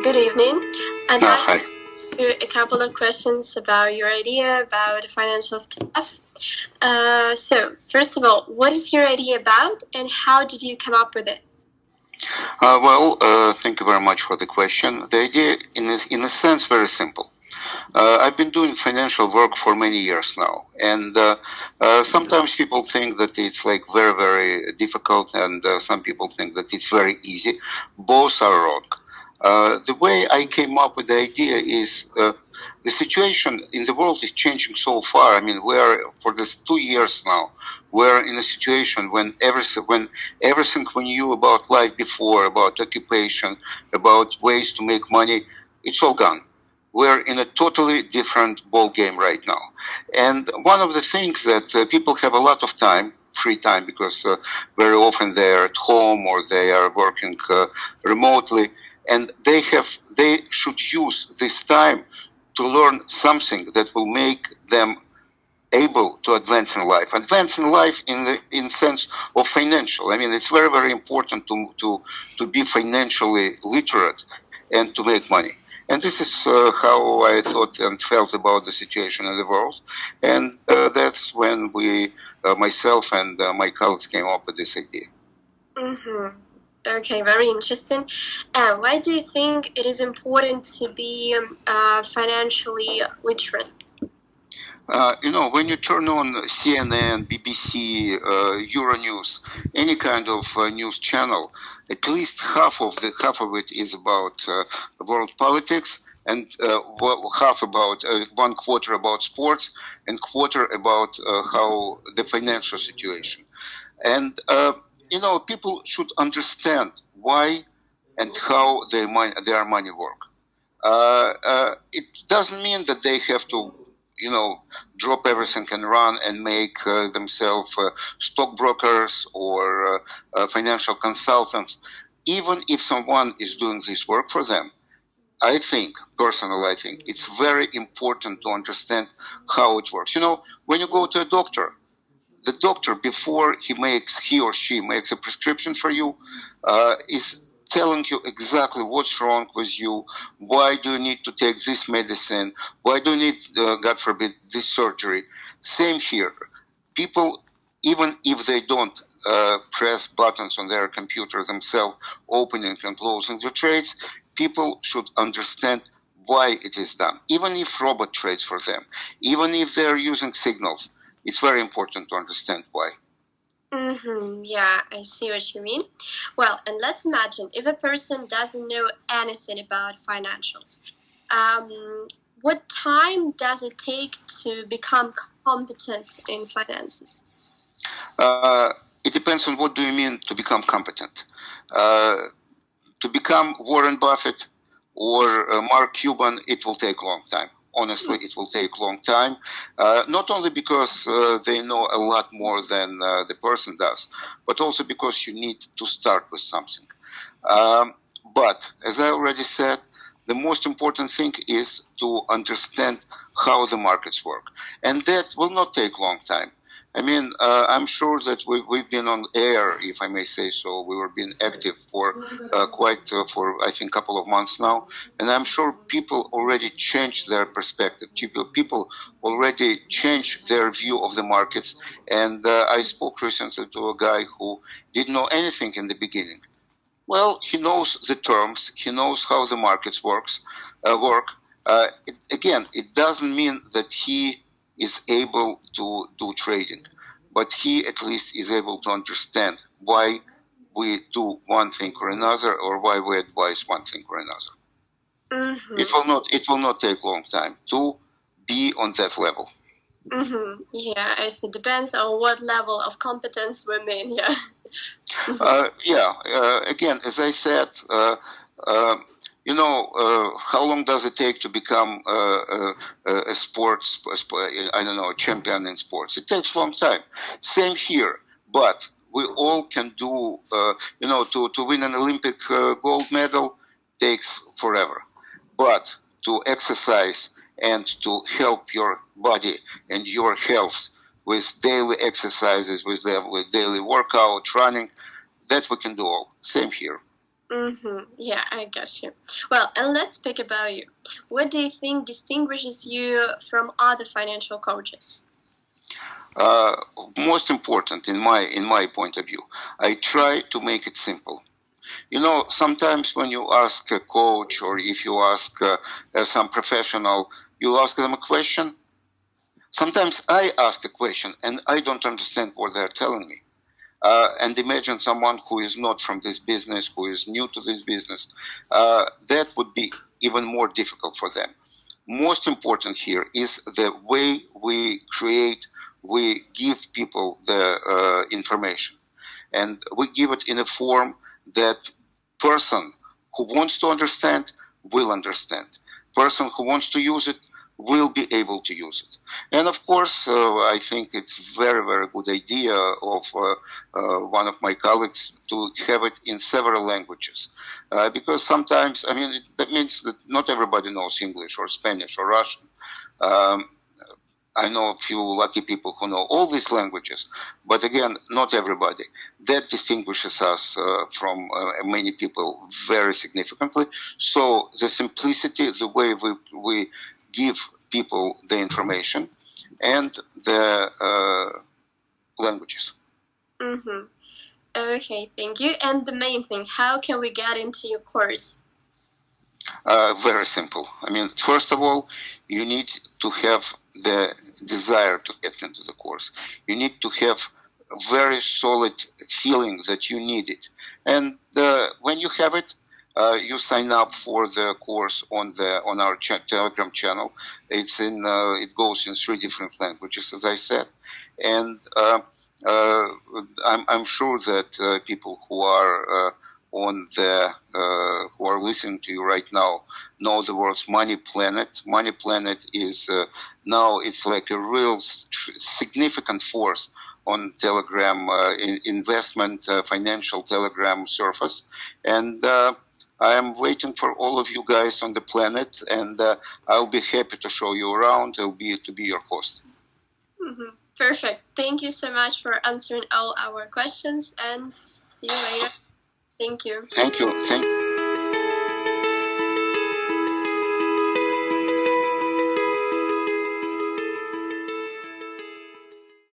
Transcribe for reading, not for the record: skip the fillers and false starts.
good evening. I'd like Hi. to ask you a couple of questions about your idea about financial stuff. So, first of all, what is your idea about and how did you come up with it? Thank you very much for the question. The idea, in a sense, very simple. I've been doing financial work for many years now, and sometimes people think that it's like very, very difficult, and some people think that it's very easy. Both are wrong. The way I came up with the idea is the situation in the world is changing so far. I mean, for this 2 years now, we're in a situation when everything we knew about life before, about occupation, about ways to make money, it's all gone. We're in a totally different ball game right now. And one of the things that people have a lot of time, free time, because very often they're at home or they are working remotely, and they should use this time to learn something that will make them able to advance in life. Advance in life in sense of financial. I mean, it's very, very important to be financially literate and to make money. And this is how I thought and felt about the situation in the world. And that's when myself and my colleagues came up with this idea. Mm-hmm. Okay, very interesting. And why do you think it is important to be financially literate? When you turn on CNN, BBC, Euronews, any kind of news channel, at least half of it is about world politics, and half about 1/4 about sports, and 1/4 about how the financial situation. And people should understand why and how their money work. It doesn't mean that they have to drop everything and run and make themselves stockbrokers or financial consultants. Even if someone is doing this work for them, personally, I think it's very important to understand how it works. When you go to a doctor, the doctor, before he or she makes a prescription for you, is telling you exactly what's wrong with you, why do you need to take this medicine, why do you need, God forbid, this surgery. Same here. People, even if they don't press buttons on their computer themselves, opening and closing the trades, people should understand why it is done. Even if robot trades for them, even if they're using signals, it's very important to understand why. Mm-hmm. Yeah, I see what you mean. Well, and let's imagine if a person doesn't know anything about financials. What time does it take to become competent in finances? It depends on what do you mean to become competent. To become Warren Buffett or Mark Cuban, it will take a long time. Honestly, it will take a long time, not only because they know a lot more than the person does, but also because you need to start with something. But as I already said, the most important thing is to understand how the markets work. And that will not take a long time. I mean, I'm sure that we've been on air, if I may say so. We were being active for I think, a couple of months now. And I'm sure people already changed their perspective. People already changed their view of the markets. And I spoke recently to a guy who didn't know anything in the beginning. Well, he knows the terms. He knows how the markets work. It doesn't mean that he is able to do trading, but he at least is able to understand why we do one thing or another, or why we advise one thing or another. Mm-hmm. It will not take a long time to be on that level. Mm-hmm. Yeah, I see. Depends on what level of competence we're in. Yeah. Again, as I said, how long does it take to become a champion in sports? It takes a long time. Same here, but we all can do, to win an Olympic gold medal takes forever. But to exercise and to help your body and your health with daily exercises, with daily workout, running, that we can do all. Same here. Yeah, I got you. Well, and let's speak about you. What do you think distinguishes you from other financial coaches? Most important in my point of view, I try to make it simple. You know, sometimes when you ask a coach or if you ask some professional, you ask them a question. Sometimes I ask a question and I don't understand what they're telling me. And imagine someone who is not from this business, who is new to this business, that would be even more difficult for them. Most important here is the way we give people the information. And we give it in a form that person who wants to understand will understand. Person who wants to use it will be able to use it. And of course, I think it's very, very good idea of one of my colleagues to have it in several languages. Because sometimes, I mean, that means that not everybody knows English or Spanish or Russian. Um, I know a few lucky people who know all these languages, but again, not everybody. That distinguishes us from many people very significantly. So the simplicity, the way we give people the information, and the languages. Okay, thank you. And the main thing, how can we get into your course? Very simple. I mean, first of all, you need to have the desire to get into the course. You need to have a very solid feeling that you need it. And when you have it, you sign up for the course on our Telegram channel. It goes in 3 different languages, as I said, and I'm sure that people who are who are listening to you right now know the words Money Planet. Money Planet is now it's like a real significant force on Telegram investment financial Telegram surface, and I am waiting for all of you guys on the planet, and I'll be happy to show you around. I'll be your host. Perfect. Thank you so much for answering all our questions, and see you later. Thank you. Thank you.